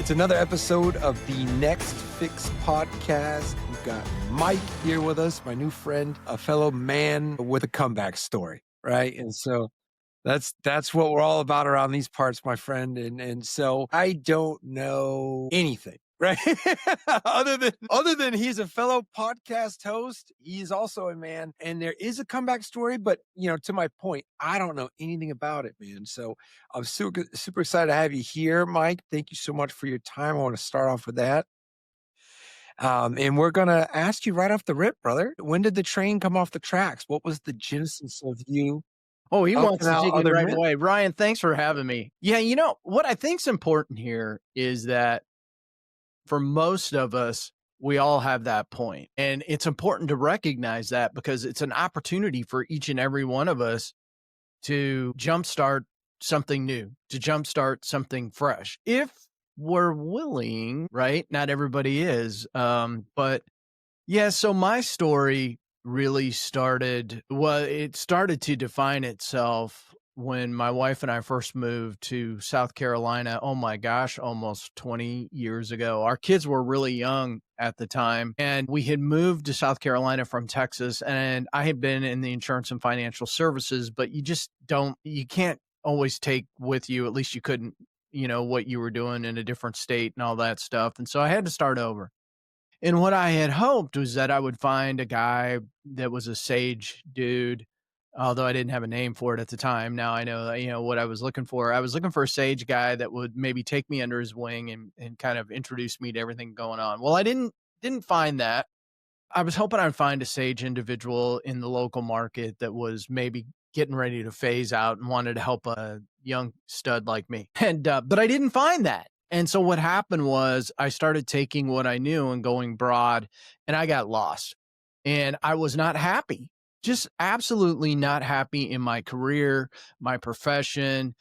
It's another episode of the Next Fix podcast. We've got Mike here with us, my new friend, a fellow man with a comeback story, right? And so that's what we're all about around these parts, my friend. And so I don't know anything, right? other than he's a fellow podcast host, he's also a man, and there is a comeback story, but to my point, I don't know anything about it, man. So I'm super excited to have you here, Mike. Thank you so much for your time. I want to start off with that. And we're going to ask you right off the rip, brother. When did the train come off the tracks? What was the genesis of you? Oh, he wants to take it right men? away. Ryan, thanks for having me. Yeah, what I think's important here is that for most of us, we all have that point. And it's important to recognize that because it's an opportunity for each and every one of us to jumpstart something new, to jumpstart something fresh. If we're willing, right? Not everybody is. But yeah, so my story really started to define itself when my wife and I first moved to South Carolina. Oh my gosh, almost 20 years ago. Our kids were really young at the time, and we had moved to South Carolina from Texas, and I had been in the insurance and financial services, but you can't always take with you, at least you couldn't, what you were doing in a different state and all that stuff. And so I had to start over. And what I had hoped was that I would find a guy that was a sage dude, although I didn't have a name for it at the time. Now I know, what I was looking for. I was looking for a sage guy that would maybe take me under his wing and kind of introduce me to everything going on. Well, I didn't find that. I was hoping I'd find a sage individual in the local market that was maybe getting ready to phase out and wanted to help a young stud like me. And, but I didn't find that. And so what happened was I started taking what I knew and going broad, and I got lost, and I was not happy, just absolutely not happy in my career, my profession.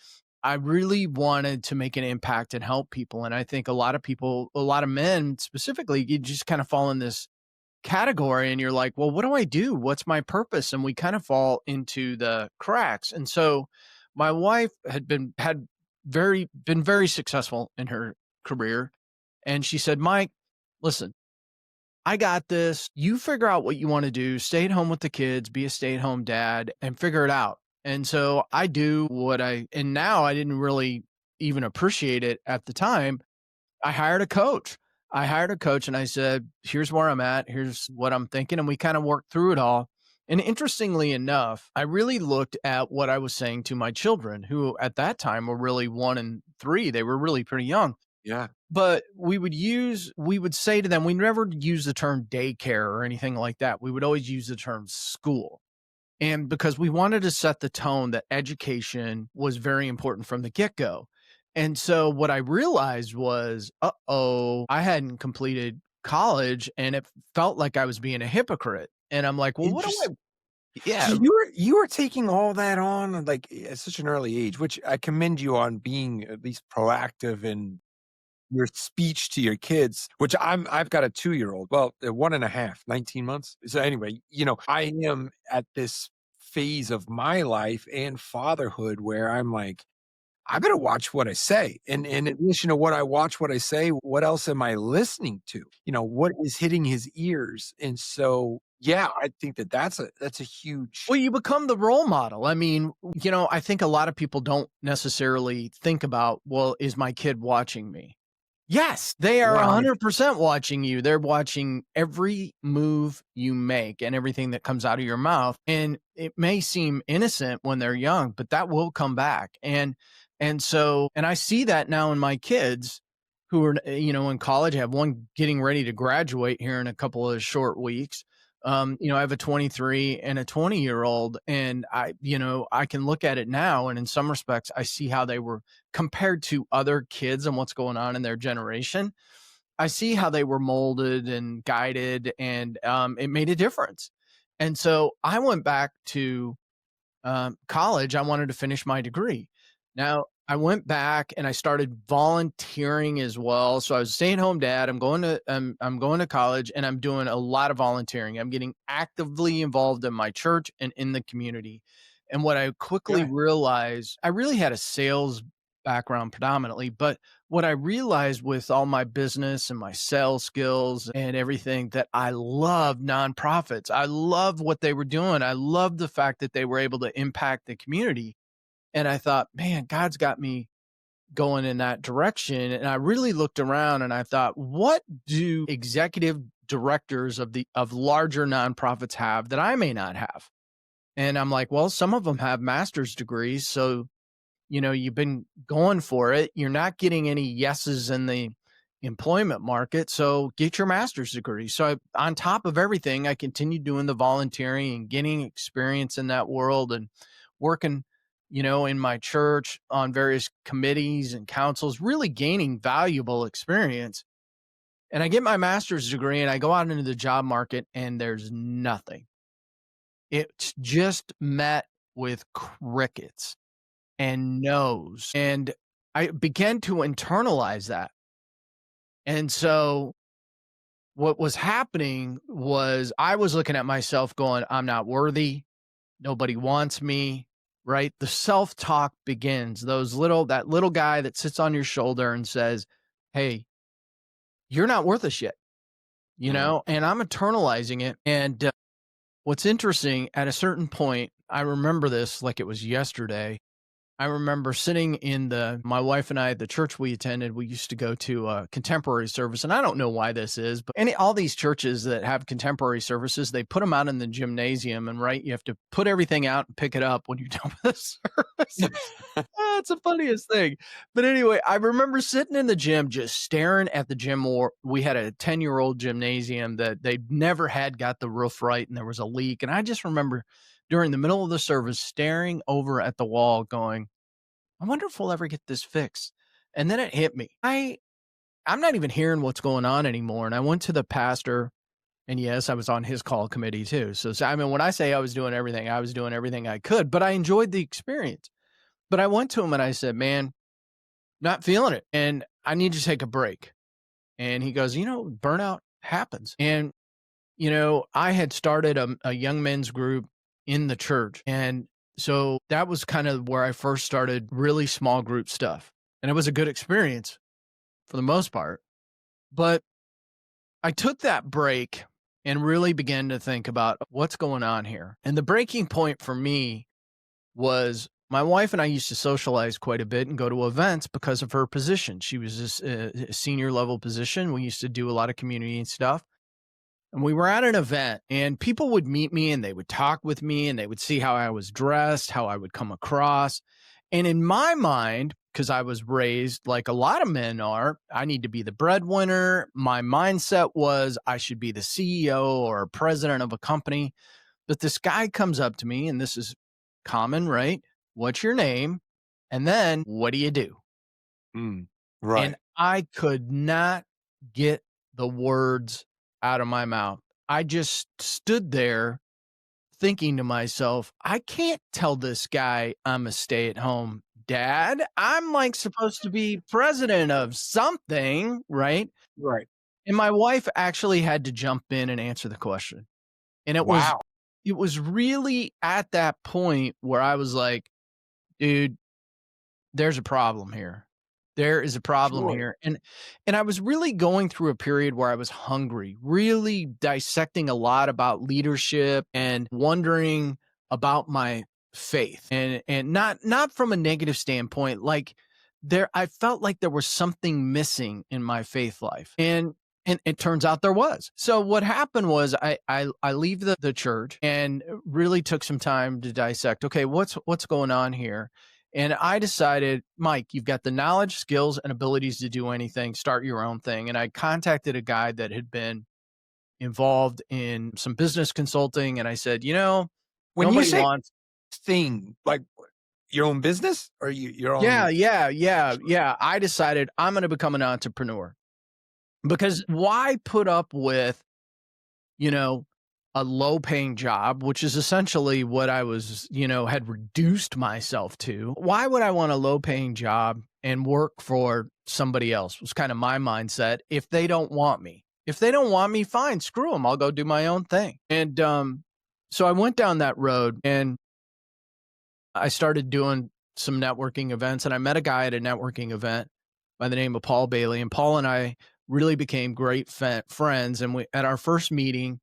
I really wanted to make an impact and help people. And I think a lot of men specifically, you just kind of fall in this category and you're like, well, what do I do? What's my purpose? And we kind of fall into the cracks. And so my wife had been very successful in her career. And she said, Mike, listen, I got this. You figure out what you want to do, stay at home with the kids, be a stay-at-home dad, and figure it out. And so I do and now I didn't really even appreciate it at the time. I hired a coach and I said, here's where I'm at. Here's what I'm thinking. And we kind of worked through it all. And interestingly enough, I really looked at what I was saying to my children, who at that time were really 1 and 3. They were really pretty young. Yeah. But we would say to them, we never use the term daycare or anything like that. We would always use the term school. And because we wanted to set the tone that education was very important from the get-go. And so what I realized was, I hadn't completed college and it felt like I was being a hypocrite. And I'm like, well, what do I? Yeah. So you were taking all that on like at such an early age, which I commend you on being at least proactive in your speech to your kids, which I've got a 2-year-old, well, 1.5, 19 months. So anyway, I am at this phase of my life and fatherhood where I'm like, I better watch what I say. And in addition to what I say, what else am I listening to? What is hitting his ears? And so, yeah, I think that's a huge. Well, you become the role model. I mean, I think a lot of people don't necessarily think about, well, is my kid watching me? Yes, they are 100% watching you. They're watching every move you make and everything that comes out of your mouth. And it may seem innocent when they're young, but that will come back. And I see that now in my kids who are, in college. I have one getting ready to graduate here in a couple of short weeks. I have a 23 and a 20-year-old, and I can look at it now, and in some respects, I see how they were compared to other kids and what's going on in their generation. I see how they were molded and guided, and it made a difference. And so I went back to college. I wanted to finish my degree. Now, I went back and I started volunteering as well. So I was a stay-at-home dad. I'm going to college, and I'm doing a lot of volunteering. I'm getting actively involved in my church and in the community. And what I quickly realized, I really had a sales background predominantly. But what I realized with all my business and my sales skills and everything, that I love nonprofits. I love what they were doing. I love the fact that they were able to impact the community. And I thought, man, God's got me going in that direction. And I really looked around and I thought, what do executive directors of larger nonprofits have that I may not have? And I'm like, well, some of them have master's degrees. So, you've been going for it. You're not getting any yeses in the employment market. So get your master's degree. So on top of everything, I continued doing the volunteering and getting experience in that world and working, in my church on various committees and councils, really gaining valuable experience. And I get my master's degree and I go out into the job market and there's nothing. It's just met with crickets and no's. And I began to internalize that. And so what was happening was I was looking at myself going, I'm not worthy. Nobody wants me, right? The self-talk begins. That little guy that sits on your shoulder and says, hey, you're not worth a shit, and I'm internalizing it. And what's interesting, at a certain point, I remember this like it was yesterday. I remember sitting in my wife and I, the church we attended, we used to go to a contemporary service. And I don't know why this is, but all these churches that have contemporary services, they put them out in the gymnasium and you have to put everything out and pick it up when you're done with the service. It's the funniest thing. But anyway, I remember sitting in the gym, just staring at the gym. We had a 10-year-old gymnasium that they never had got the roof right and there was a leak. And I just remember during the middle of the service, staring over at the wall going, I wonder if we'll ever get this fixed. And then it hit me. I'm not even hearing what's going on anymore. And I went to the pastor, and yes, I was on his call committee too. So when I say I was doing everything I could, but I enjoyed the experience. But I went to him and I said, man, not feeling it. And I need to take a break. And he goes, burnout happens. And, I had started a young men's group in the church. And so that was kind of where I first started really small group stuff. And it was a good experience for the most part. But I took that break and really began to think about what's going on here. And the breaking point for me was my wife and I used to socialize quite a bit and go to events because of her position. She was a senior level position. We used to do a lot of community stuff. And we were at an event and people would meet me and they would talk with me and they would see how I was dressed, how I would come across. And in my mind, because I was raised like a lot of men are, I need to be the breadwinner. My mindset was I should be the CEO or president of a company. But this guy comes up to me, and this is common, right? What's your name? And then what do you do? Right. And I could not get the words out of my mouth. I just stood there thinking to myself, I can't tell this guy I'm a stay-at-home dad. I'm like supposed to be president of something, right? Right. And my wife actually had to jump in and answer the question. And it was really at that point where I was like, dude, there's a problem here. There is a problem here. And I was really going through a period where I was hungry, really dissecting a lot about leadership and wondering about my faith and not from a negative standpoint. Like I felt like there was something missing in my faith life. And it turns out there was. So what happened was I leave the church and really took some time to dissect, okay, what's going on here? And I decided, Mike, you've got the knowledge, skills, and abilities to do anything. Start your own thing. And I contacted a guy that had been involved in some business consulting. And I said, when you say thing, like your own business or your own? Yeah. I decided I'm going to become an entrepreneur, because why put up with, a low paying job, which is essentially what I was, had reduced myself to. Why would I want a low paying job and work for somebody else? Was kind of my mindset. If they don't want me, fine, screw them. I'll go do my own thing. And so I went down that road and I started doing some networking events, and I met a guy at a networking event by the name of Paul Bailey, and Paul and I really became great friends. And we, at our first meeting,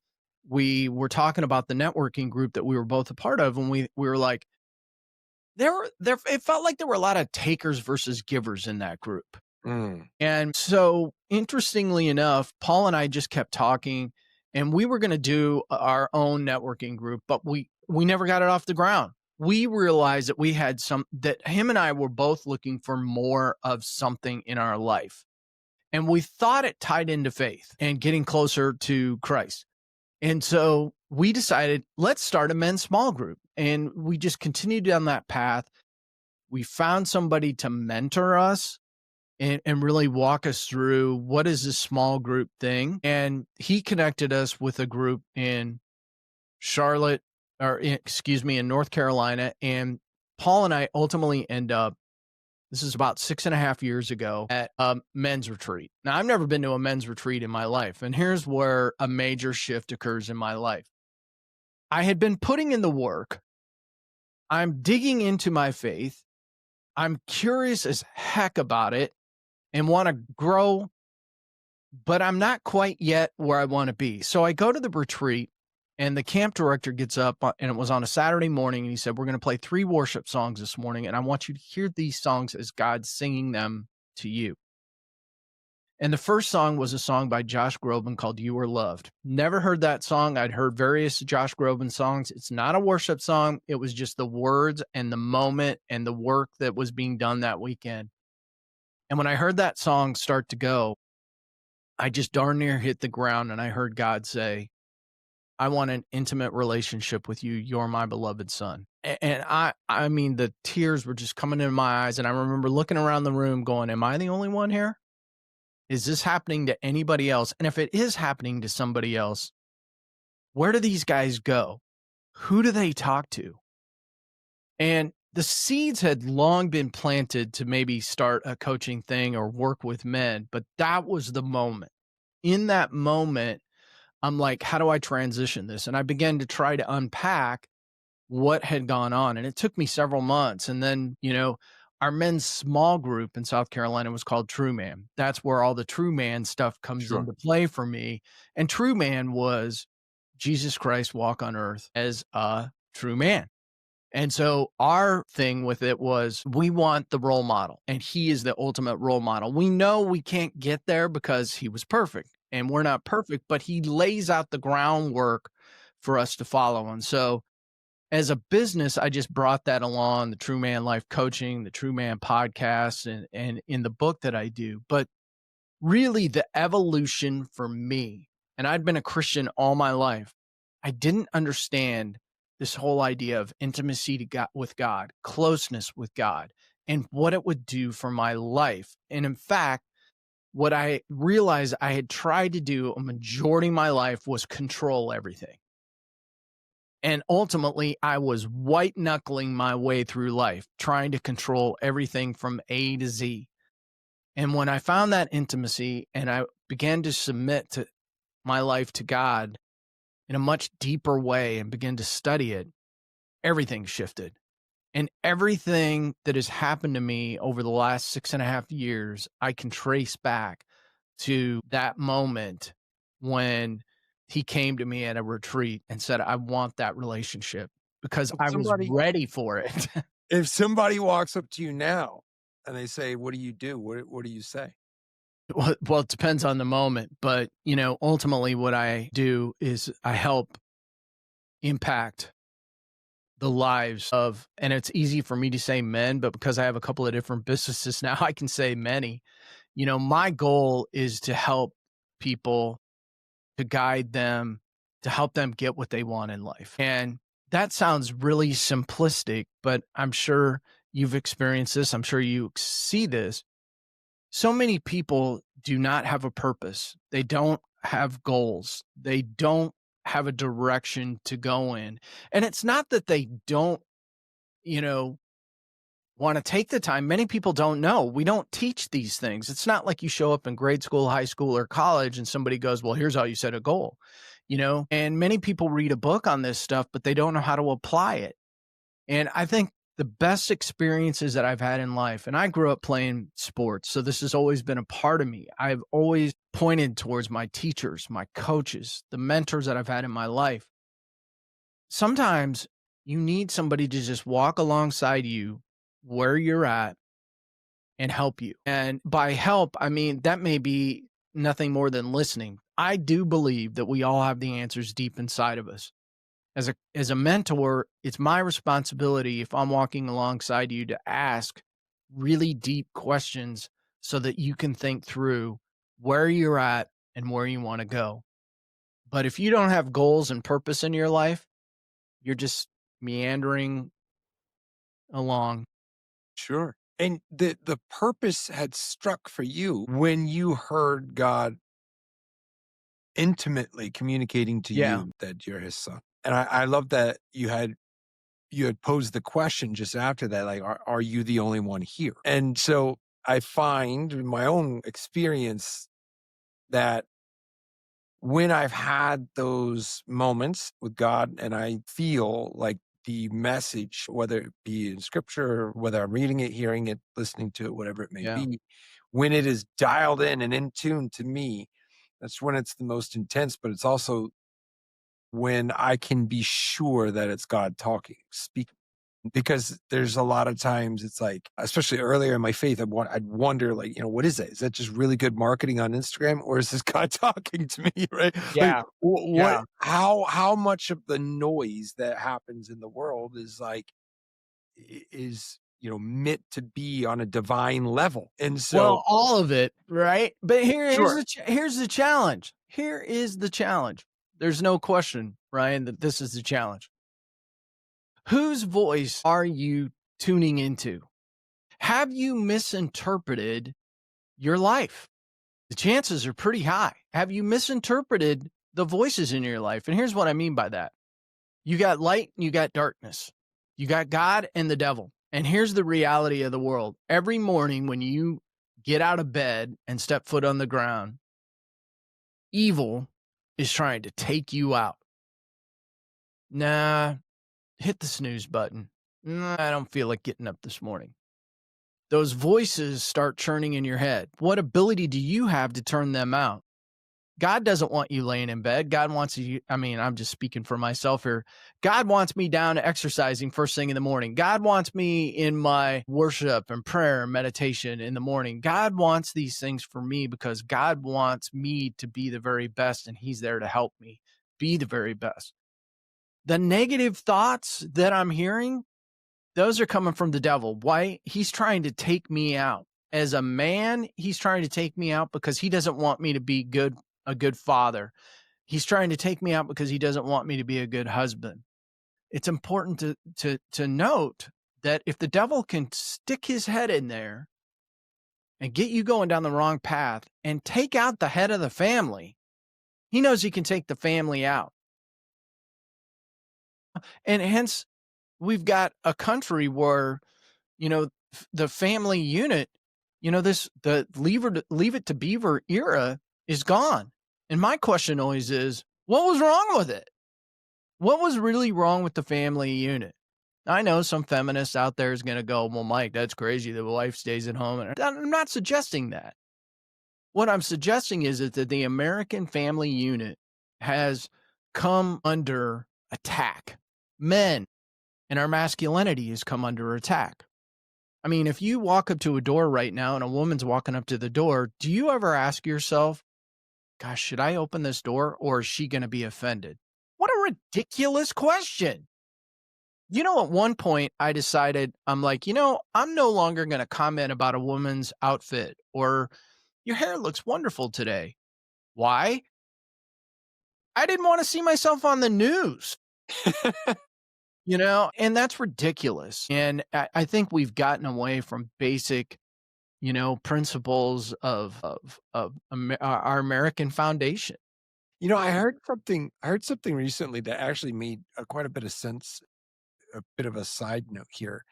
we were talking about the networking group that we were both a part of, and we were like, there. It felt like there were a lot of takers versus givers in that group. Mm. And so, interestingly enough, Paul and I just kept talking, and we were going to do our own networking group, but we never got it off the ground. We realized that we had that him and I were both looking for more of something in our life. And we thought it tied into faith and getting closer to Christ. And so we decided, let's start a men's small group. And we just continued down that path. We found somebody to mentor us and really walk us through what is this small group thing. And he connected us with a group in Charlotte, in North Carolina. And Paul and I ultimately end up, this is about 6.5 years ago, at a men's retreat. Now, I've never been to a men's retreat in my life. And here's where a major shift occurs in my life. I had been putting in the work. I'm digging into my faith. I'm curious as heck about it and want to grow, but I'm not quite yet where I want to be. So I go to the retreat, and the camp director gets up, and it was on a Saturday morning, and he said, we're going to play 3 worship songs this morning, and I want you to hear these songs as God's singing them to you. And the first song was a song by Josh Groban called You Are Loved. Never heard that song. I'd heard various Josh Groban songs. It's not a worship song. It was just the words and the moment and the work that was being done that weekend. And when I heard that song start to go, I just darn near hit the ground, and I heard God say, I want an intimate relationship with you. You're my beloved son. And I mean, the tears were just coming into my eyes. And I remember looking around the room going, am I the only one here? Is this happening to anybody else? And if it is happening to somebody else, where do these guys go? Who do they talk to? And the seeds had long been planted to maybe start a coaching thing or work with men, but that was the moment. In that moment, I'm like, how do I transition this? And I began to try to unpack what had gone on. And it took me several months. And then, our men's small group in South Carolina was called True Man. That's where all the True Man stuff comes into play for me. And True Man was Jesus Christ walk on earth as a true man. And so our thing with it was we want the role model, and he is the ultimate role model. We know we can't get there because he was perfect, and we're not perfect, but he lays out the groundwork for us to follow. And so as a business, I just brought that along, the True Man Life Coaching, the True Man podcast, and in the book that I do. But really the evolution for me, and I'd been a Christian all my life, I didn't understand this whole idea of intimacy with God, closeness with God, and what it would do for my life. And in fact, what I realized I had tried to do a majority of my life was control everything. And ultimately, I was white-knuckling my way through life, trying to control everything from A to Z. And when I found that intimacy and I began to submit to my life to God in a much deeper way and begin to study it, everything shifted. And everything that has happened to me over the last 6.5 years, I can trace back to that moment when he came to me at a retreat and said, I want that relationship, because I was ready for it. If somebody walks up to you now and they say, what do you do? What do you say? Well, it depends on the moment, but ultimately what I do is I help impact the lives of, and it's easy for me to say men, but because I have a couple of different businesses now, I can say many. My goal is to help people, to guide them, to help them get what they want in life. And that sounds really simplistic, but I'm sure you've experienced this. I'm sure you see this. So many people do not have a purpose. They don't have goals. They don't have a direction to go in. And it's not that they don't, want to take the time. Many people don't know. We don't teach these things. It's not like you show up in grade school, high school, or college and somebody goes, well, here's how you set a goal, and many people read a book on this stuff, but they don't know how to apply it. And I think The best experiences that I've had in life, and I grew up playing sports, so this has always been a part of me. I've always pointed towards my teachers, my coaches, the mentors that I've had in my life. Sometimes you need somebody to just walk alongside you where you're at and help you. And by help, I mean that may be nothing more than listening. I do believe that we all have the answers deep inside of us. As a mentor, it's my responsibility if I'm walking alongside you to ask really deep questions so that you can think through where you're at and where you want to go. But if you don't have goals and purpose in your life, you're just meandering along. Sure. And the purpose had struck for you when you heard God intimately communicating to Yeah. you that you're his son. And I love that you had posed the question just after that, like, are you the only one here? And so I find in my own experience that when I've had those moments with God and I feel like the message, whether it be in scripture, whether I'm reading it, hearing it, listening to it, whatever it may Yeah. be, when it is dialed in and in tune to me, that's when it's the most intense, but it's also when I can be sure that it's God talking, speaking. Because there's a lot of times it's like, especially earlier in my faith, I'd wonder, like, what is that? Is that just really good marketing on Instagram, or is this God talking to me? Right? Like, Yeah. what? Yeah. How much of the noise that happens in the world is like is meant to be on a divine level? And so, Well, all of it, right? But sure, here's the challenge. Here is the challenge. There's no question, Ryan, that this is the challenge. Whose voice are you tuning into? Have you misinterpreted your life? The chances are pretty high. Have you misinterpreted the voices in your life? And here's what I mean by that. You got light and you got darkness. You got God and the devil. And here's the reality of the world. Every morning when you get out of bed and step foot on the ground, evil is trying to take you out. Nah, hit the snooze button. Nah, I don't feel like getting up this morning. Those voices start churning in your head. What ability do you have to turn them out? God doesn't want you laying in bed. God wants you. I mean, I'm just speaking for myself here. God wants me down exercising first thing in the morning. God wants me in my worship and prayer and meditation in the morning. God wants these things for me because God wants me to be the very best, and He's there to help me be the very best. The negative thoughts that I'm hearing, those are coming from the devil. Why? He's trying to take me out. As a man, he's trying to take me out because he doesn't want me to be a good father. He's trying to take me out because he doesn't want me to be a good husband. It's important to note that if the devil can stick his head in there and get you going down the wrong path and take out the head of the family, he knows he can take the family out. And hence we've got a country where, the family unit, the leave it to beaver era is gone. And my question always is, what was wrong with it? What was really wrong with the family unit? I know some feminists out there is going to go, well, Mike, that's crazy. The wife stays at home. And I'm not suggesting that. What I'm suggesting is that the American family unit has come under attack. Men and our masculinity has come under attack. I mean, if you walk up to a door right now and a woman's walking up to the door, do you ever ask yourself, gosh, should I open this door or is she going to be offended? What a ridiculous question. At one point I decided, I'm like, I'm no longer going to comment about a woman's outfit or your hair looks wonderful today. Why? I didn't want to see myself on the news, and that's ridiculous. And I think we've gotten away from basic, principles of our American foundation. I heard something recently that actually made quite a bit of sense. A bit of a side note here.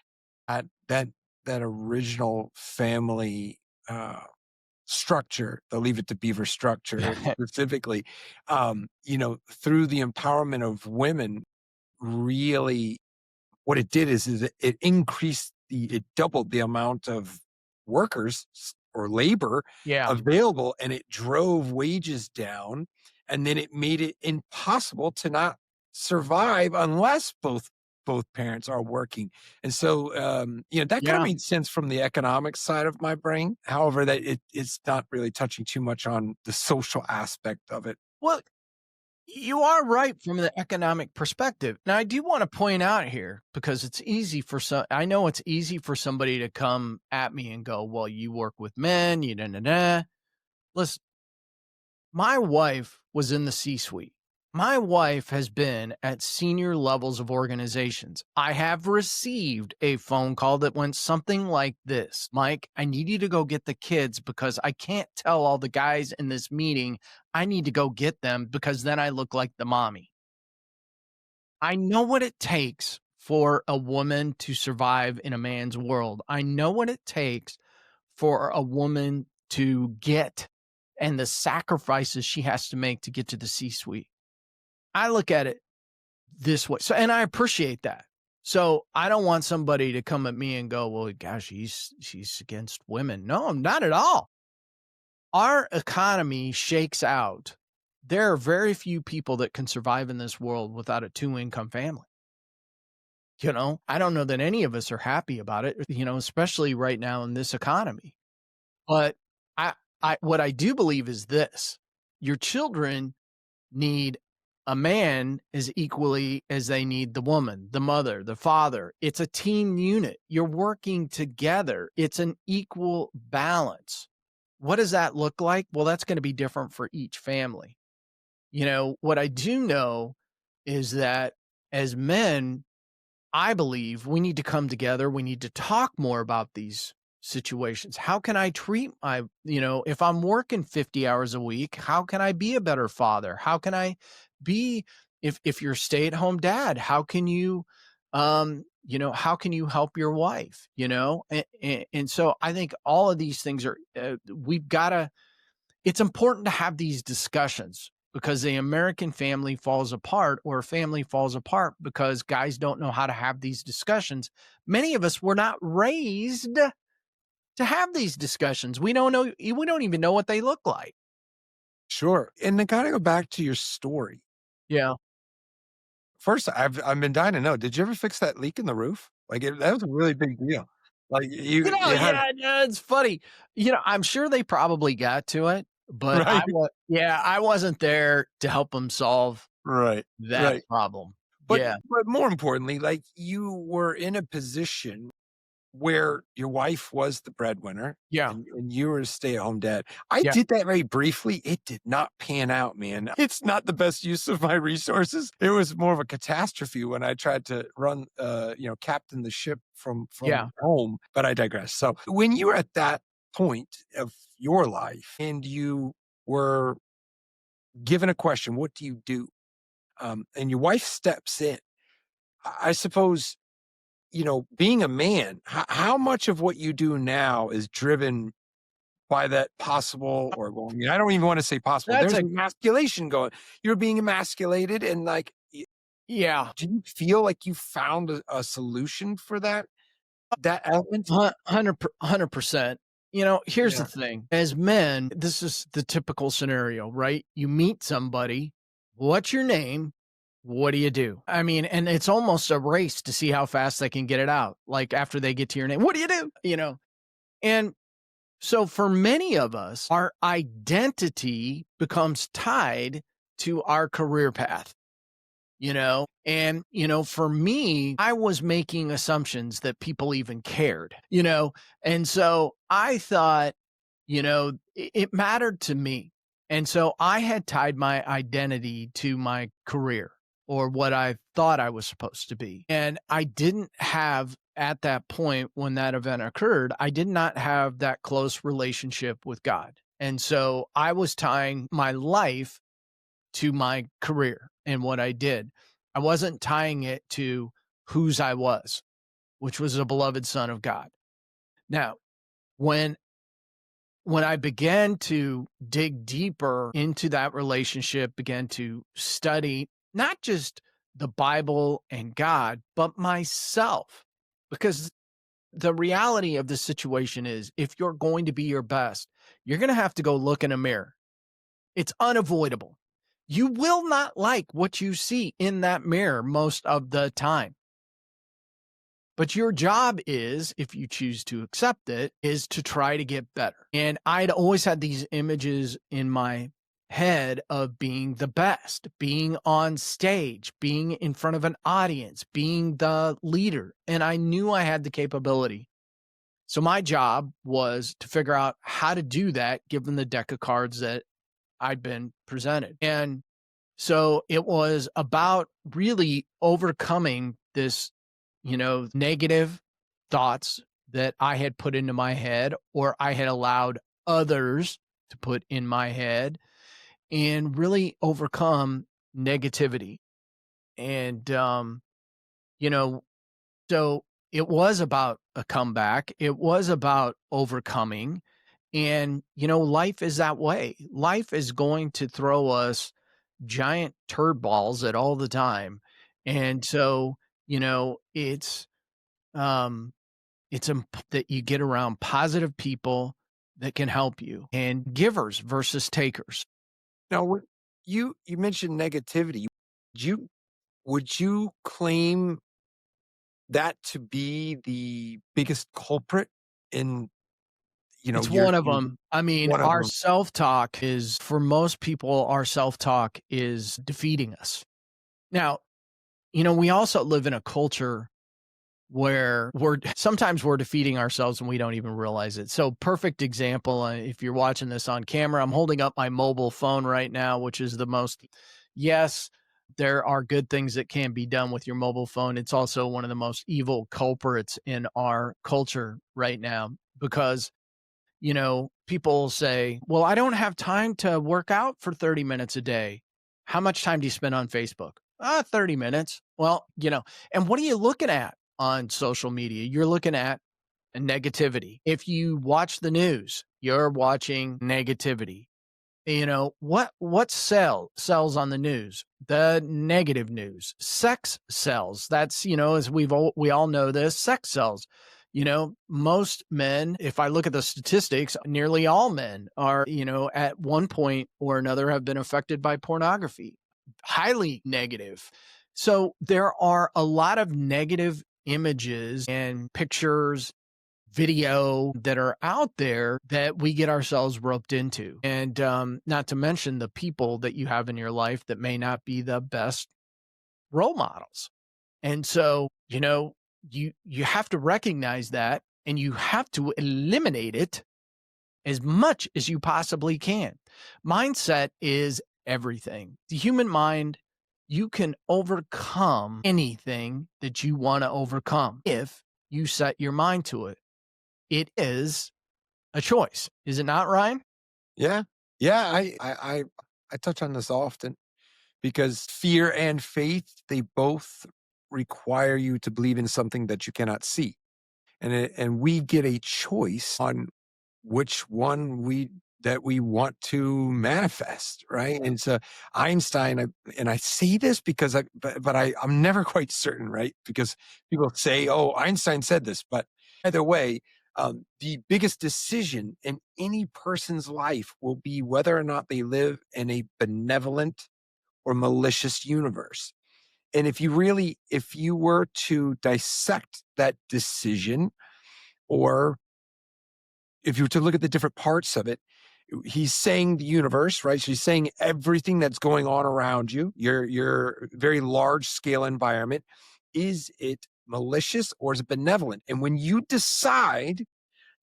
That original family structure, the Leave It to Beaver structure specifically, through the empowerment of women, really what it did is it increased it doubled the amount of workers or labor Yeah. available, and it drove wages down, and then it made it impossible to not survive unless both parents are working. And so, that kind of Yeah. made sense from the economic side of my brain. However, that it's not really touching too much on the social aspect of it. Well, you are right from the economic perspective. Now, I do want to point out here because it's easy for I know it's easy for somebody to come at me and go, well, you work with men, you da. Listen, my wife was in the C-suite. My wife has been at senior levels of organizations. I have received a phone call that went something like this: Mike, I need you to go get the kids because I can't tell all the guys in this meeting. I need to go get them because then I look like the mommy. I know what it takes for a woman to survive in a man's world. I know what it takes for a woman to get and the sacrifices she has to make to get to the C-suite. I look at it this way. So, and I appreciate that. So I don't want somebody to come at me and go, well, gosh, she's against women. No, not at all. Our economy shakes out. There are very few people that can survive in this world without a 2-income family. I don't know that any of us are happy about it, especially right now in this economy. But I, what I do believe is this: your children need a man as equally as they need the woman, the mother, the father. It's a team unit. You're working together. It's an equal balance. What does that look like? Well, that's going to be different for each family. What I do know is that as men, I believe we need to come together. We need to talk more about these situations. How can I treat if I'm working 50 hours a week, how can I be a better father? How can I be, if you're a stay-at-home dad, how can you, how can you help your wife, And so I think all of these things are, it's important to have these discussions because the American family falls apart, or a family falls apart because guys don't know how to have these discussions. Many of us were not raised to have these discussions. We don't even know what they look like. Sure. And then kind of go back to your story. Yeah. First, I've been dying to know, did you ever fix that leak in the roof? Like, that was a really big deal. Like, you had Yeah, it's funny. I'm sure they probably got to it, but right, I wasn't there to help them solve right, that right. problem. But Yeah. but more importantly, like, you were in a position where your wife was the breadwinner Yeah. and you were a stay-at-home dad. I Yeah. did that very briefly. It did not pan out, man. It's not the best use of my resources. It was more of a catastrophe when I tried to run, captain the ship from Yeah. home, but I digress. So when you were at that point of your life and you were given a question, what do you do? And your wife steps in. I suppose being a man, how much of what you do now is driven by that possible, or well, I mean, I don't even want to say possible. That's There's a emasculation going. You're being emasculated, and like, yeah. do you feel like you found a solution for that element? 100%. Here's the Yeah, thing. As men, this is the typical scenario, right? You meet somebody. What's your name? What do you do? I mean, and it's almost a race to see how fast they can get it out. Like after they get to your name, what do you do? And so for many of us, our identity becomes tied to our career path. And for me, I was making assumptions that people even cared, and so I thought, it mattered to me. And so I had tied my identity to my career or what I thought I was supposed to be. And I didn't have, at that point when that event occurred, I did not have that close relationship with God. And so I was tying my life to my career and what I did. I wasn't tying it to whose I was, which was a beloved son of God. Now, when I began to dig deeper into that relationship, began to study not just the Bible and God, but myself. Because the reality of the situation is if you're going to be your best, you're going to have to go look in a mirror. It's unavoidable. You will not like what you see in that mirror most of the time. But your job is, if you choose to accept it, is to try to get better. And I'd always had these images in my head of being the best, being on stage, being in front of an audience, being the leader. And I knew I had the capability. So my job was to figure out how to do that given the deck of cards that I'd been presented. And so it was about really overcoming this, negative thoughts that I had put into my head or I had allowed others to put in my head and really overcome negativity. And, you know, so it was about a comeback. It was about overcoming. And, life is that way. Life is going to throw us giant turd balls at all the time. And so, um, that you get around positive people that can help you and givers versus takers. Now, you mentioned negativity. Would you would you claim that to be the biggest culprit in, It's your one of them. I mean, one of our them? self-talk is for most people, our self-talk is defeating us. Now, we also live in a culture where sometimes we're defeating ourselves and we don't even realize it. So perfect example, if you're watching this on camera, I'm holding up my mobile phone right now, which is yes, there are good things that can be done with your mobile phone. It's also one of the most evil culprits in our culture right now because people say, well, I don't have time to work out for 30 minutes a day. How much time do you spend on Facebook? 30 minutes. Well, and what are you looking at on social media? You're looking at negativity. If you watch the news, you're watching negativity. What sells on the news? The negative news. Sex sells. That's, as we all know this, sex sells. Most men, if I look at the statistics, nearly all men are, at one point or another have been affected by pornography. Highly negative. So there are a lot of negative images and pictures, video that are out there that we get ourselves roped into. And not to mention the people that you have in your life that may not be the best role models. And so, you have to recognize that and you have to eliminate it as much as you possibly can. Mindset is everything. The human mind, you can overcome anything that you want to overcome if you set your mind to it. It is a choice, is it not, Ryan? Yeah. Yeah, I touch on this often because fear and faith, they both require you to believe in something that you cannot see. And we get a choice on which one we want to manifest, right? And so Einstein, and I say this because I'm never quite certain, right? Because people say, "Oh, Einstein said this," but either way, the biggest decision in any person's life will be whether or not they live in a benevolent or malicious universe. And if you were to dissect that decision, or if you were to look at the different parts of it, he's saying the universe, right? So he's saying everything that's going on around you, your very large scale environment. Is it malicious or is it benevolent? And when you decide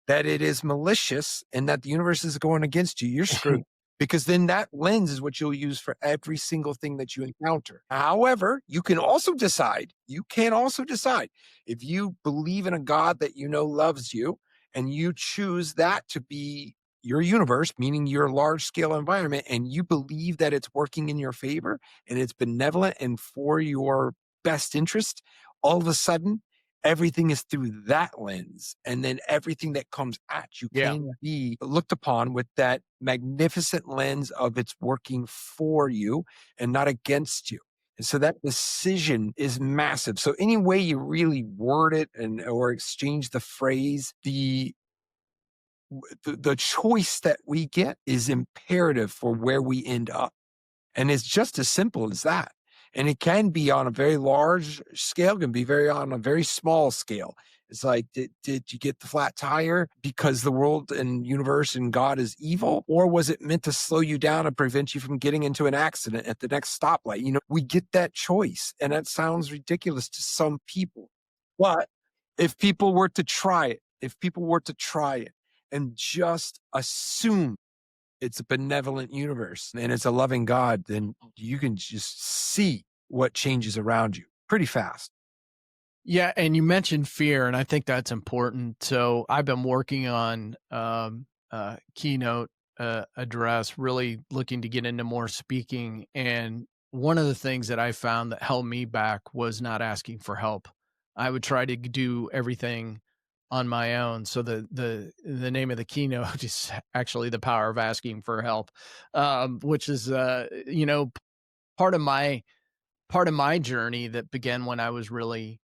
that it is malicious and that the universe is going against you, you're screwed. Because then that lens is what you'll use for every single thing that you encounter. However, you can also decide if you believe in a God that loves you and you choose that to be your universe, meaning your large scale environment, and you believe that it's working in your favor and it's benevolent and for your best interest, all of a sudden everything is through that lens. And then everything that comes at you Yeah. can be looked upon with that magnificent lens of it's working for you and not against you. And so that decision is massive. So any way you really word it and or exchange the phrase, the choice that we get is imperative for where we end up. And it's just as simple as that. And it can be on a very large scale, can be very on a very small scale. It's like, did you get the flat tire because the world and universe and God is evil? Or was it meant to slow you down and prevent you from getting into an accident at the next stoplight? We get that choice. And that sounds ridiculous to some people. But if people were to try it, and just assume it's a benevolent universe and it's a loving God, then you can just see what changes around you pretty fast. Yeah, and you mentioned fear, and I think that's important. So I've been working on keynote address, really looking to get into more speaking. And one of the things that I found that held me back was not asking for help. I would try to do everything on my own. So the name of the keynote is actually the power of asking for help, which is part of my journey that began when I was really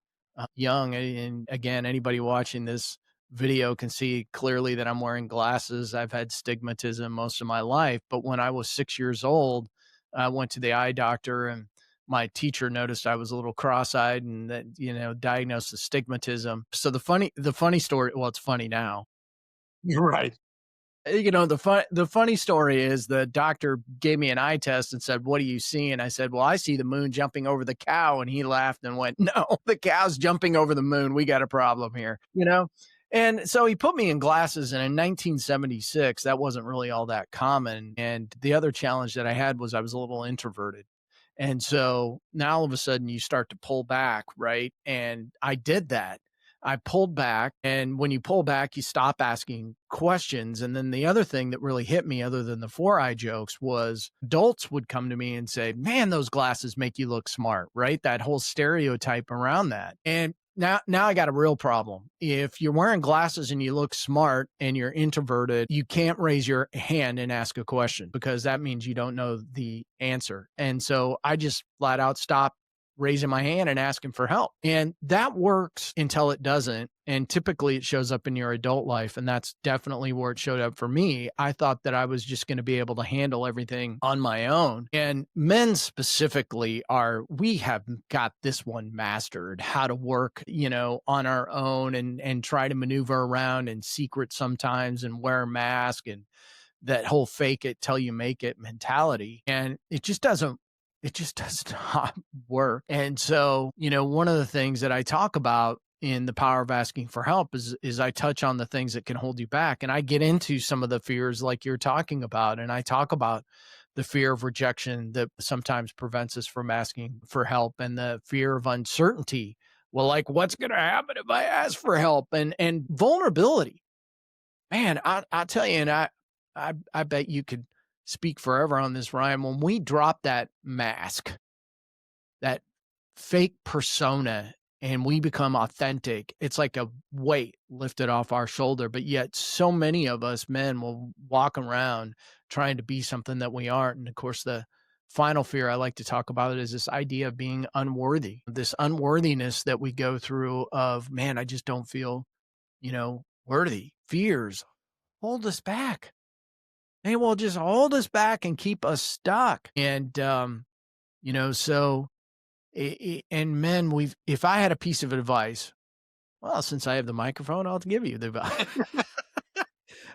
young. And again, anybody watching this video can see clearly that I'm wearing glasses. I've had stigmatism most of my life. But when I was 6 years old, I went to the eye doctor, and my teacher noticed I was a little cross-eyed, and that, diagnosed the stigmatism. So the funny story, well, it's funny now. You're right. The funny story is the doctor gave me an eye test and said, "What do you see?" And I said, "Well, I see the moon jumping over the cow." And he laughed and went, "No, the cow's jumping over the moon. We got a problem here. And so he put me in glasses. And in 1976, that wasn't really all that common. And the other challenge that I had was I was a little introverted. And so now all of a sudden you start to pull back, right? And I did that. I pulled back. And when you pull back, you stop asking questions. And then the other thing that really hit me, other than the 4-eye jokes, was adults would come to me and say, "Man, those glasses make you look smart," right? That whole stereotype around that. And now I got a real problem. If you're wearing glasses and you look smart and you're introverted, you can't raise your hand and ask a question, because that means you don't know the answer. And so I just flat out stopped raising my hand and asking for help. And that works until it doesn't. And typically it shows up in your adult life. And that's definitely where it showed up for me. I thought that I was just going to be able to handle everything on my own. And men specifically we have got this one mastered, how to work, on our own, and try to maneuver around in secret sometimes and wear a mask, and that whole fake it till you make it mentality. And it just does not work. And so, one of the things that I talk about in the power of asking for help is I touch on the things that can hold you back. And I get into some of the fears like you're talking about. And I talk about the fear of rejection that sometimes prevents us from asking for help, and the fear of uncertainty. Well, like, what's going to happen if I ask for help? And vulnerability, man, I'll tell you, and I bet you could speak forever on this, Ryan. When we drop that mask, that fake persona, and we become authentic, it's like a weight lifted off our shoulder. But yet so many of us men will walk around trying to be something that we aren't. And of course, the final fear I like to talk about is this idea of being unworthy, this unworthiness that we go through of, man, I just don't feel, worthy. Fears hold us back. They will just hold us back and keep us stuck. And, so, and men, if I had a piece of advice, well, since I have the microphone, I'll give you the advice.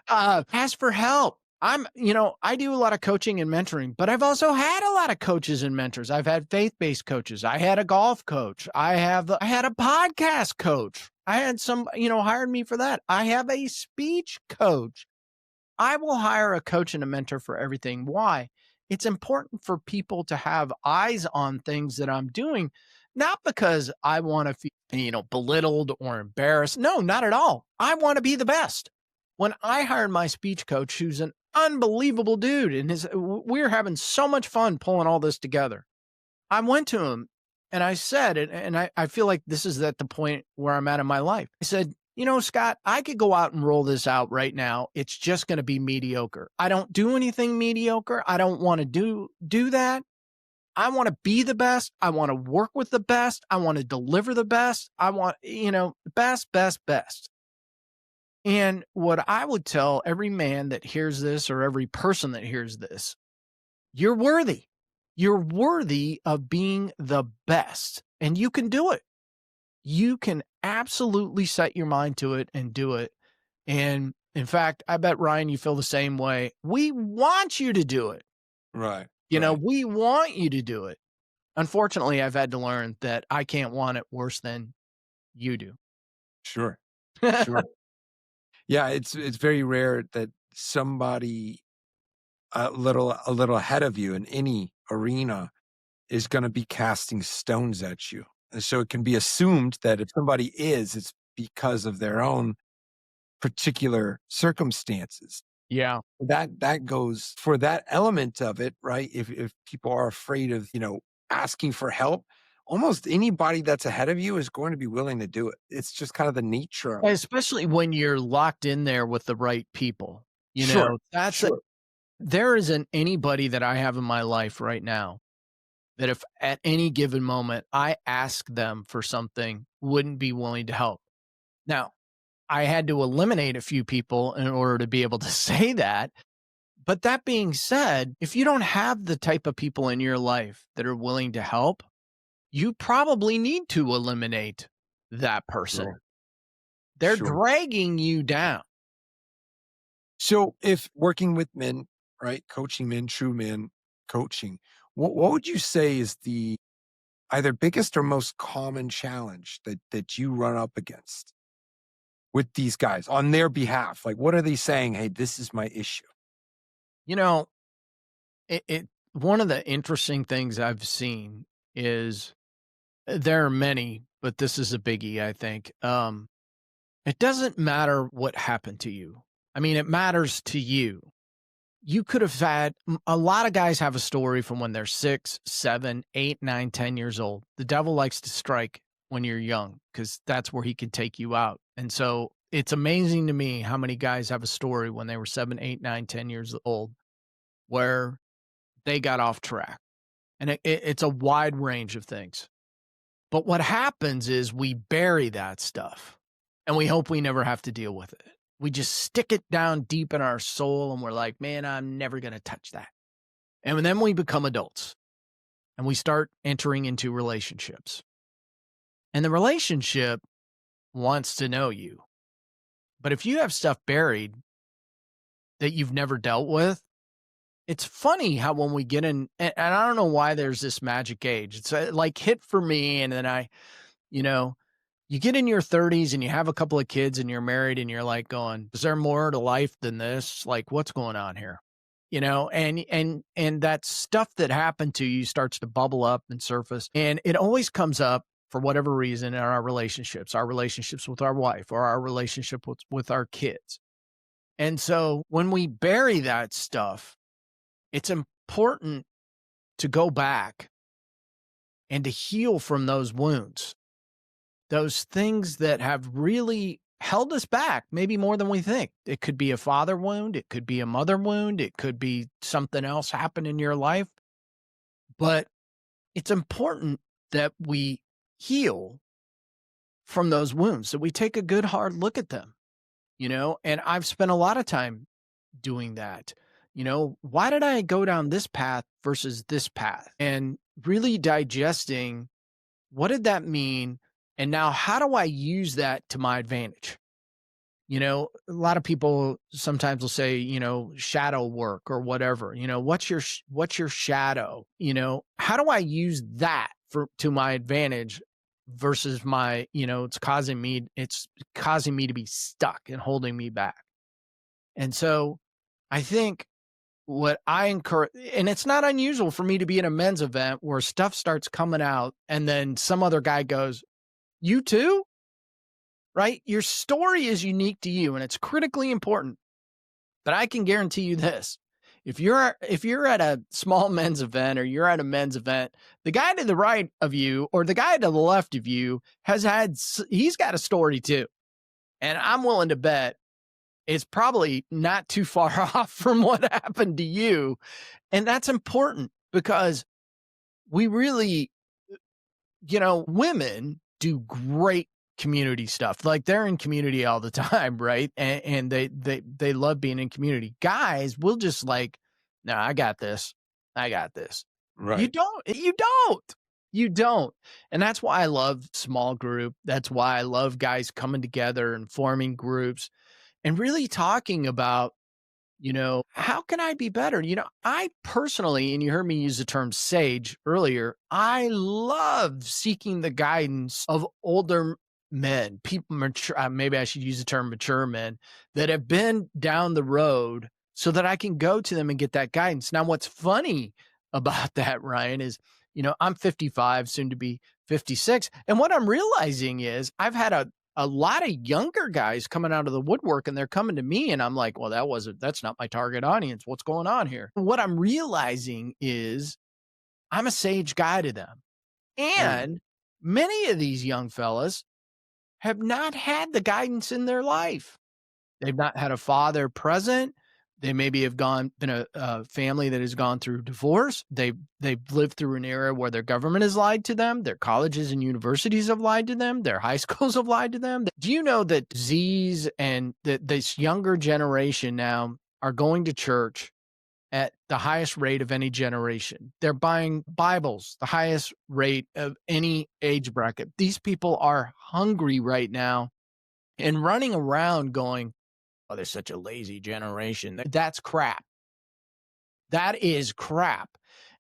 Ask for help. I do a lot of coaching and mentoring, but I've also had a lot of coaches and mentors. I've had faith-based coaches. I had a golf coach. I had a podcast coach. I had some, hired me for that. I have a speech coach. I will hire a coach and a mentor for everything. Why? It's important for people to have eyes on things that I'm doing, not because I want to feel, belittled or embarrassed. No, not at all. I want to be the best. When I hired my speech coach, who's an unbelievable dude, and we're having so much fun pulling all this together, I went to him and I said, and I feel like this is at the point where I'm at in my life. I said, Scott, I could go out and roll this out right now. It's just going to be mediocre. I don't do anything mediocre. I don't want to do that. I want to be the best. I want to work with the best. I want to deliver the best. I want, best, best, best. And what I would tell every man that hears this or every person that hears this, you're worthy. You're worthy of being the best, and you can do it. You can absolutely set your mind to it and do it. And in fact, I bet, Ryan, you feel the same way. We want you to do it. Right. We want you to do it. Unfortunately, I've had to learn that I can't want it worse than you do. Sure. Sure. Yeah, it's very rare that somebody a little ahead of you in any arena is going to be casting stones at you. And so it can be assumed that if somebody is, it's because of their own particular circumstances. Yeah. That goes for that element of it, right? If people are afraid of, asking for help, almost anybody that's ahead of you is going to be willing to do it. It's just kind of the nature of it. Especially when you're locked in there with the right people. Sure. Sure. There isn't anybody that I have in my life right now that if at any given moment I ask them for something, wouldn't be willing to help. Now, I had to eliminate a few people in order to be able to say that. But that being said, if you don't have the type of people in your life that are willing to help, you probably need to eliminate that person. Sure. They're Sure. dragging you down. So if working with men, right, coaching men, true men, coaching, what would you say is the either biggest or most common challenge that you run up against with these guys on their behalf? Like, what are they saying? Hey, this is my issue. One of the interesting things I've seen is there are many, but this is a biggie, I think. It doesn't matter what happened to you. I mean, it matters to you. You could have had a lot of guys have a story from when they're 6, 7, 8, 9, 10 years old. The devil likes to strike when you're young because that's where he can take you out. And so it's amazing to me how many guys have a story when they were 7, 8, 9, 10 years old where they got off track. And it's a wide range of things. But what happens is we bury that stuff and we hope we never have to deal with it. We just stick it down deep in our soul and we're like, man, I'm never going to touch that. And then we become adults and we start entering into relationships. And the relationship wants to know you. But if you have stuff buried that you've never dealt with, it's funny how when we get in, and I don't know why there's this magic age. It's like hit for me. And then you get in your 30s and you have a couple of kids and you're married and you're like going, is there more to life than this? Like, what's going on here? And that stuff that happened to you starts to bubble up and surface. And it always comes up for whatever reason in our relationships with our wife or our relationship with our kids. And so when we bury that stuff, it's important to go back and to heal from those wounds. Those things that have really held us back, maybe more than we think. It could be a father wound. It could be a mother wound. It could be something else happened in your life. But it's important that we heal from those wounds, that we take a good hard look at them, and I've spent a lot of time doing that. Why did I go down this path versus this path? And really digesting, what did that mean? And now how do I use that to my advantage? A lot of people sometimes will say, shadow work or whatever, what's your shadow? How do I use that to my advantage versus my, it's causing me to be stuck and holding me back. And so I think what I encourage, and it's not unusual for me to be in a men's event where stuff starts coming out and then some other guy goes, you too? Right? Your story is unique to you and it's critically important. But I can guarantee you this. If you're at a small men's event or you're at a men's event, the guy to the right of you or the guy to the left of you he's got a story too. And I'm willing to bet it's probably not too far off from what happened to you. And that's important because we really, women do great community stuff. Like they're in community all the time, right? And they love being in community. Guys will just like, no, I got this. I got this. You Right. don't. You don't. You don't. And that's why I love small group. That's why I love guys coming together and forming groups and really talking about, how can I be better? I personally, and you heard me use the term sage earlier, I love seeking the guidance of older men, people mature, maybe I should use the term mature men that have been down the road so that I can go to them and get that guidance. Now, what's funny about that, Ryan, is, I'm 55, soon to be 56. And what I'm realizing is I've had a lot of younger guys coming out of the woodwork and they're coming to me and I'm like, well, that's not my target audience. What's going on here? What I'm realizing is I'm a sage guy to them. Mm. And many of these young fellas have not had the guidance in their life. They've not had a father present. They maybe have been a family that has gone through divorce. They've lived through an era where their government has lied to them. Their colleges and universities have lied to them. Their high schools have lied to them. Do you know that Z's and this younger generation now are going to church at the highest rate of any generation? They're buying Bibles, the highest rate of any age bracket. These people are hungry right now and running around going, oh, they're such a lazy generation. That's crap. That is crap.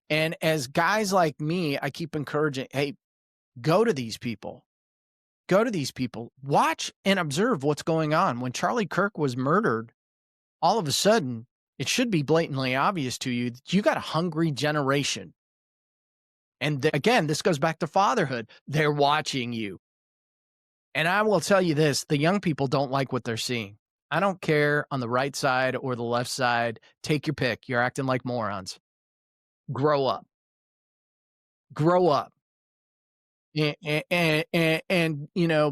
And as guys like me, I keep encouraging, hey, go to these people. Go to these people. Watch and observe what's going on. When Charlie Kirk was murdered, all of a sudden, it should be blatantly obvious to you that you got a hungry generation. And again, this goes back to fatherhood. They're watching you. And I will tell you this, the young people don't like what they're seeing. I don't care on the right side or the left side. Take your pick. You're acting like morons. Grow up. Grow up. And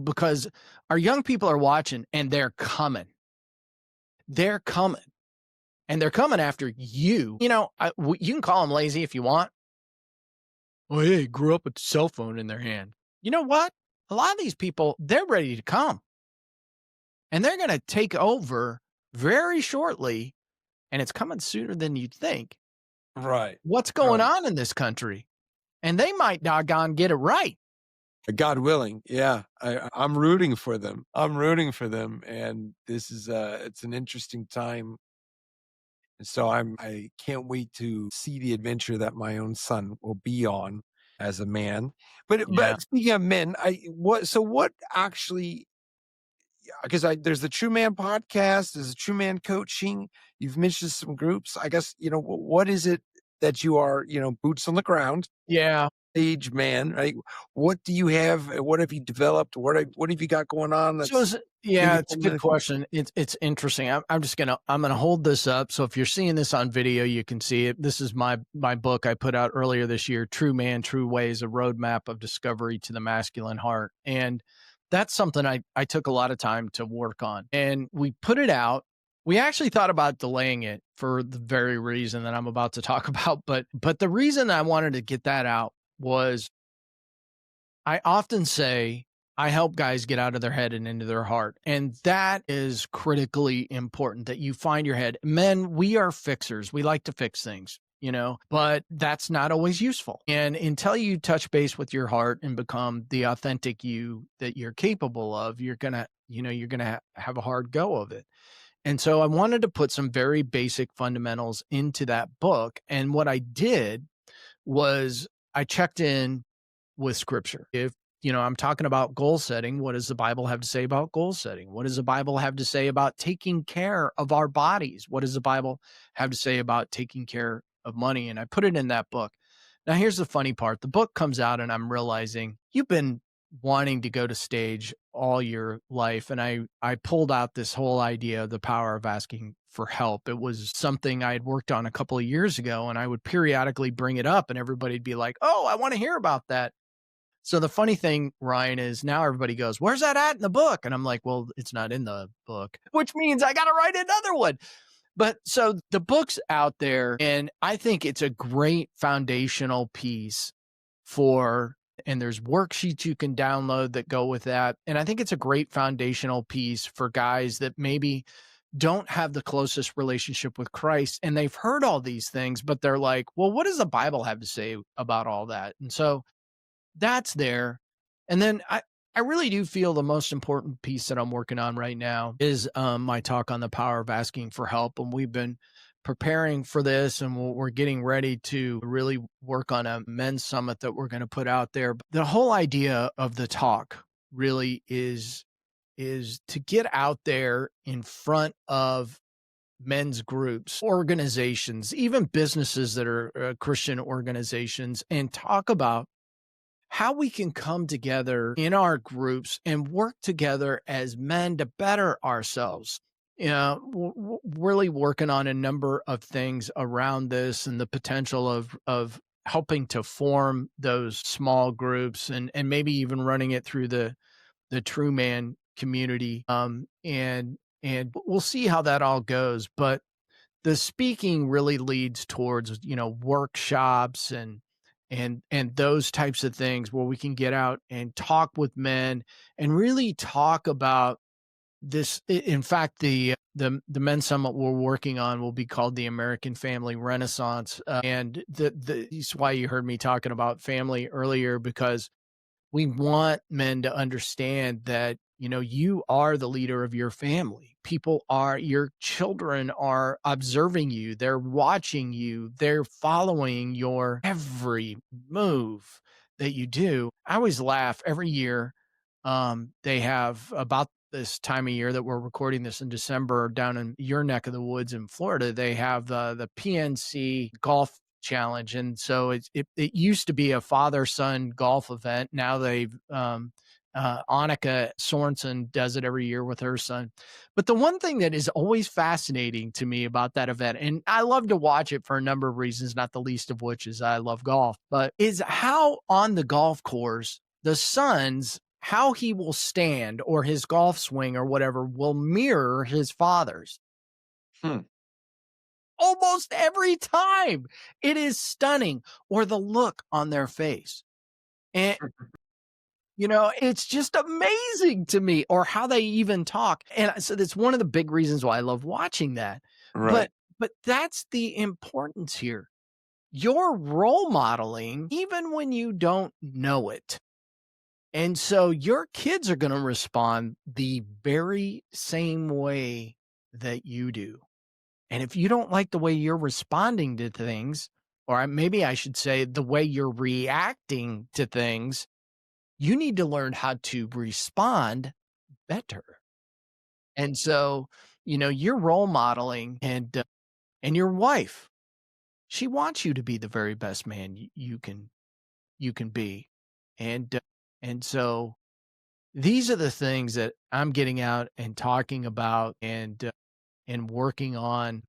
because our young people are watching and they're coming. They're coming. And they're coming after you. You can call them lazy if you want. Oh, hey, grew up with a cell phone in their hand. You know what? A lot of these people, they're ready to come. And they're going to take over very shortly. And it's coming sooner than you'd think. Right. What's going Right. on in this country? And they might doggone get it right. God willing. Yeah. I'm rooting for them. I'm rooting for them. And this is it's an interesting time. And so I can't wait to see the adventure that my own son will be on as a man. But Yeah. speaking of men, what actually, because there's the True Man podcast, there's a True Man coaching. You've mentioned some groups. I guess, what is it that you are, boots on the ground, Yeah. age man, right? What do you have? What have you developed? What have you got going on? So That's it's a meaningful good to the question. It's interesting. I'm gonna hold this up. So if you're seeing this on video, you can see it. This is my book I put out earlier this year, True Man, True Ways, a roadmap of discovery to the masculine heart. And that's something I took a lot of time to work on. And we put it out. We actually thought about delaying it for the very reason that I'm about to talk about. But the reason I wanted to get that out was I often say I help guys get out of their head and into their heart. And that is critically important that you find your head. Men, we are fixers. We like to fix things, but that's not always useful. And until you touch base with your heart and become the authentic you that you're capable of, you're going to have a hard go of it. And so I wanted to put some very basic fundamentals into that book. And what I did was I checked in with scripture. If, I'm talking about goal setting, what does the Bible have to say about goal setting? What does the Bible have to say about taking care of our bodies? What does the Bible have to say about taking care of money? And I put it in that book. Now, here's the funny part. The book comes out and I'm realizing you've been wanting to go to stage all your life. And I pulled out this whole idea of the power of asking for help. It was something I had worked on a couple of years ago, and I would periodically bring it up and everybody'd be like, oh, I want to hear about that. So the funny thing, Ryan, is now everybody goes, where's that at in the book? And I'm like, well, it's not in the book, which means I got to write another one. But so the book's out there, and I think it's a great foundational piece for, and there's worksheets you can download that go with that. And I think it's a great foundational piece for guys that maybe don't have the closest relationship with Christ and they've heard all these things, but they're like, well, what does the Bible have to say about all that? And so that's there. And then I really do feel the most important piece that I'm working on right now is my talk on the power of asking for help. And we've been preparing for this and we're getting ready to really work on a men's summit that we're going to put out there. But the whole idea of the talk really is to get out there in front of men's groups, organizations, even businesses that are Christian organizations, and talk about how we can come together in our groups and work together as men to better ourselves. You know, really working on a number of things around this and the potential of helping to form those small groups and maybe even running it through the true man community. And we'll see how that all goes. But the speaking really leads towards, you know, workshops and those types of things where we can get out and talk with men and really talk about this. In fact, the men's summit we're working on will be called the American Family Renaissance. And that's why you heard me talking about family earlier, because we want men to understand that, you know, you are the leader of your family. Your children are observing you. They're watching you. They're following your every move that you do. I always laugh every year. They have about this time of year that we're recording this in December down in your neck of the woods in Florida, they have the PNC golf challenge. And so it used to be a father-son golf event. Now they've Annika Sorensen does it every year with her son. But the one thing that is always fascinating to me about that event, and I love to watch it for a number of reasons, not the least of which is I love golf, but is how on the golf course, the son's, how he will stand or his golf swing or whatever will mirror his father's. Hmm. Almost every time. It is stunning. Or the look on their face. And, you know, it's just amazing to me, or how they even talk. And so that's one of the big reasons why I love watching that. Right. But that's the importance here. You're role modeling even when you don't know it. And so your kids are going to respond the very same way that you do. And if you don't like the way you're responding to things, or maybe I should say the way you're reacting to things, you need to learn how to respond better. And so, you know, you're role modeling, and your wife, she wants you to be the very best man you can be. And so these are the things that I'm getting out and talking about and working on.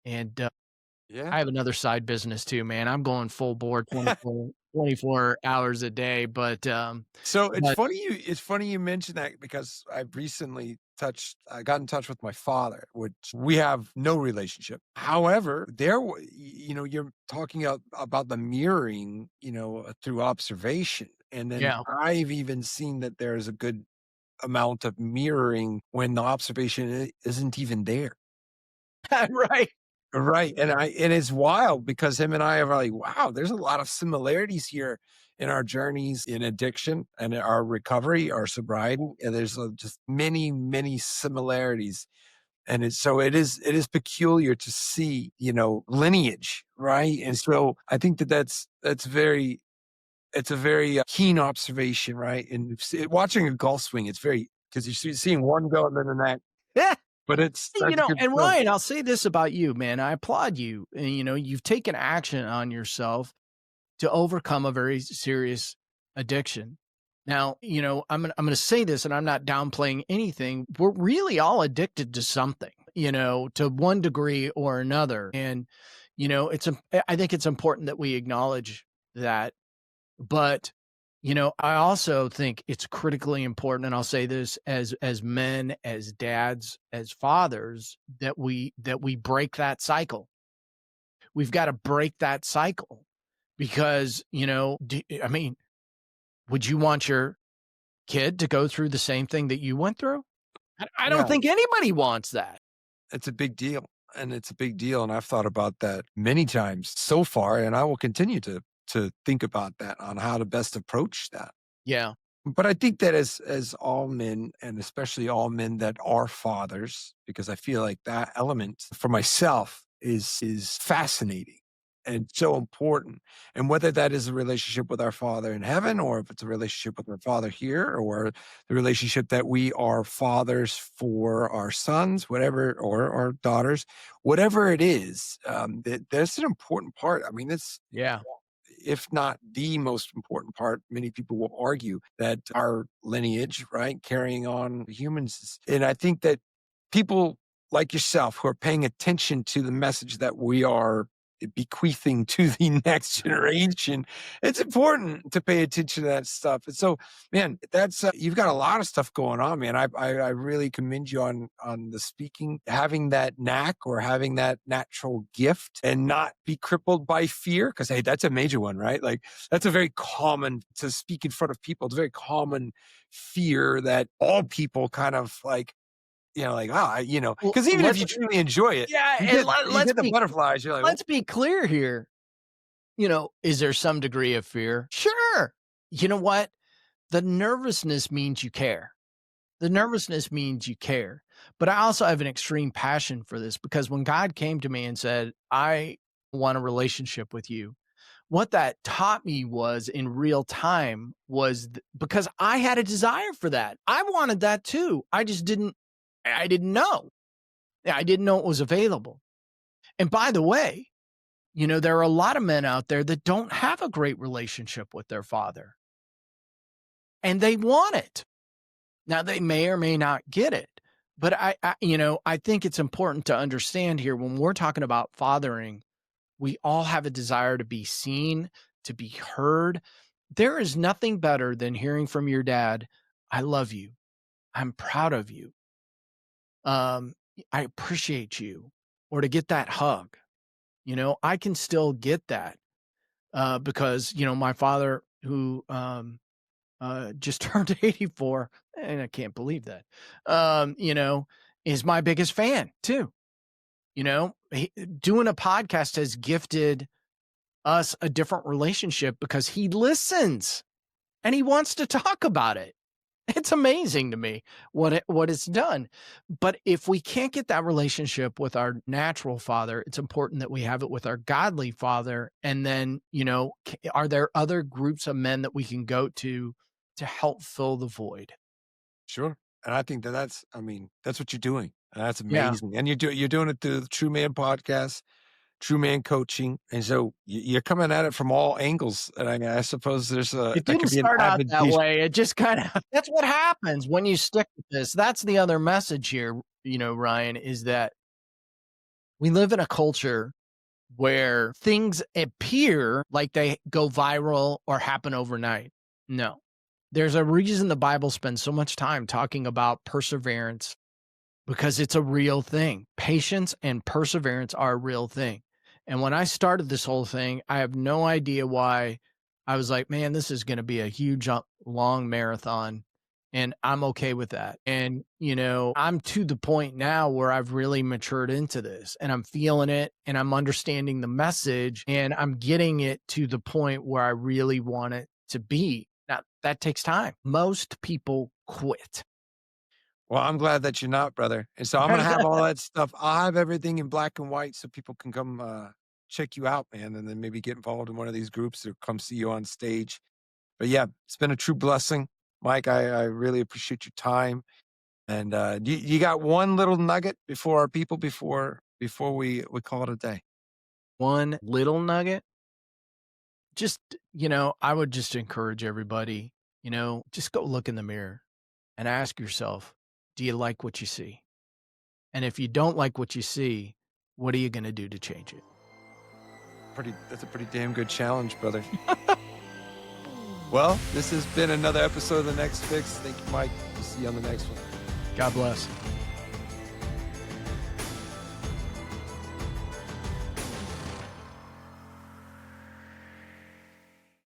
And Yeah. I have another side business too, man. I'm going full board 24 hours a day, So but it's funny you mentioned that because I've recently I got in touch with my father, which we have no relationship. However, you know, you're talking about the mirroring, you know, through observation. And then yeah, I've even seen that there's a good amount of mirroring when the observation isn't even there. right. Right, and it's wild because him and I are like, wow, there's a lot of similarities here in our journeys in addiction and our recovery, our sobriety, and there's, just many, many similarities, and it is peculiar to see, you know, lineage, right? And so I think that's very it's a very, keen observation, right? And watching a golf swing, it's very 'cause you're seeing one go and then the next, Yeah. but it's You that's a know, good and film. Ryan, I'll say this about you, man. I applaud you. And, you know, you've taken action on yourself to overcome a very serious addiction. Now, you know, I'm gonna say this, and I'm not downplaying anything. We're really all addicted to something, you know, to one degree or another. And, you know, I think it's important that we acknowledge that. But, you know, I also think it's critically important, and I'll say this as men, as dads, as fathers, that we break that cycle. We've got to break that cycle because, I mean, would you want your kid to go through the same thing that you went through? I don't Yeah, think anybody wants that. it's a big deal. And it's a big deal. And I've thought about that many times so far, and I will continue to think about that on how to best approach that. Yeah. But I think that as all men, and especially all men that are fathers, because I feel like that element for myself is fascinating and so important. And whether that is a relationship with our Father in heaven, or if it's a relationship with our Father here, or the relationship that we are fathers for our sons, whatever, or our daughters, whatever it is, that's an important part. I mean, it's Yeah. if not the most important part. Many people will argue that our lineage, right, carrying on humans. And I think that people like yourself who are paying attention to the message that we are bequeathing to the next generation, it's important to pay attention to that stuff. And so, man, that's you've got a lot of stuff going on, man. I really commend you on the speaking, having that knack or having that natural gift, and not be crippled by fear. Because hey, that's a major one, right? Like that's a very common to speak in front of people. It's a very common fear that all people kind of like, like, Well, because even if let's you truly enjoy it, yeah, you and get you let's get the be butterflies. You're like, oh, let's be clear here. Is there some degree of fear? Sure. You know what? The nervousness means you care. The nervousness means you care. But I also have an extreme passion for this, because when God came to me and said, I want a relationship with you, what that taught me was in real time was because I had a desire for that. I wanted that too. I didn't know. I didn't know it was available. And by the way, there are a lot of men out there that don't have a great relationship with their father, and they want it. Now, they may or may not get it, but I think it's important to understand here when we're talking about fathering, we all have a desire to be seen, to be heard. There is nothing better than hearing from your dad, I love you. I'm proud of you. Um, I appreciate you. Or to get that hug. I can still get that because, my father, who just turned 84, and I can't believe that, is my biggest fan too. Doing a podcast has gifted us a different relationship because he listens and he wants to talk about it. It's amazing to me what it's done. But if we can't get that relationship with our natural father, it's important that we have it with our godly father. And then, are there other groups of men that we can go to help fill the void? sure. And I think that's what you're doing. And that's Yeah. amazing. And you're doing it through the True Man podcast, True Man coaching. And so you're coming at it from all angles. And I suppose It that didn't could be an start out that advantage. way. It just kind of, that's what happens when you stick with this. That's the other message here, Ryan, is that we live in a culture where things appear like they go viral or happen overnight. No, there's a reason the Bible spends so much time talking about perseverance, because it's a real thing. Patience and perseverance are a real thing. And when I started this whole thing, I have no idea why I was like, man, this is going to be a huge, long marathon. And I'm okay with that. And, I'm to the point now where I've really matured into this and I'm feeling it and I'm understanding the message and I'm getting it to the point where I really want it to be. Now, that takes time. Most people quit. Well, I'm glad that you're not, brother. And so I'm going to have all that stuff. I'll have everything in black and white so people can come check you out, man. And then maybe get involved in one of these groups or come see you on stage. But yeah, it's been a true blessing. Mike, I really appreciate your time. And you got one little nugget before our people, before we call it a day. One little nugget, just, I would just encourage everybody, just go look in the mirror and ask yourself, do you like what you see? And if you don't like what you see, what are you going to do to change it? That's a pretty damn good challenge, brother. Well, this has been another episode of The Next Fix. Thank you, Mike. We'll see you on the next one. God bless.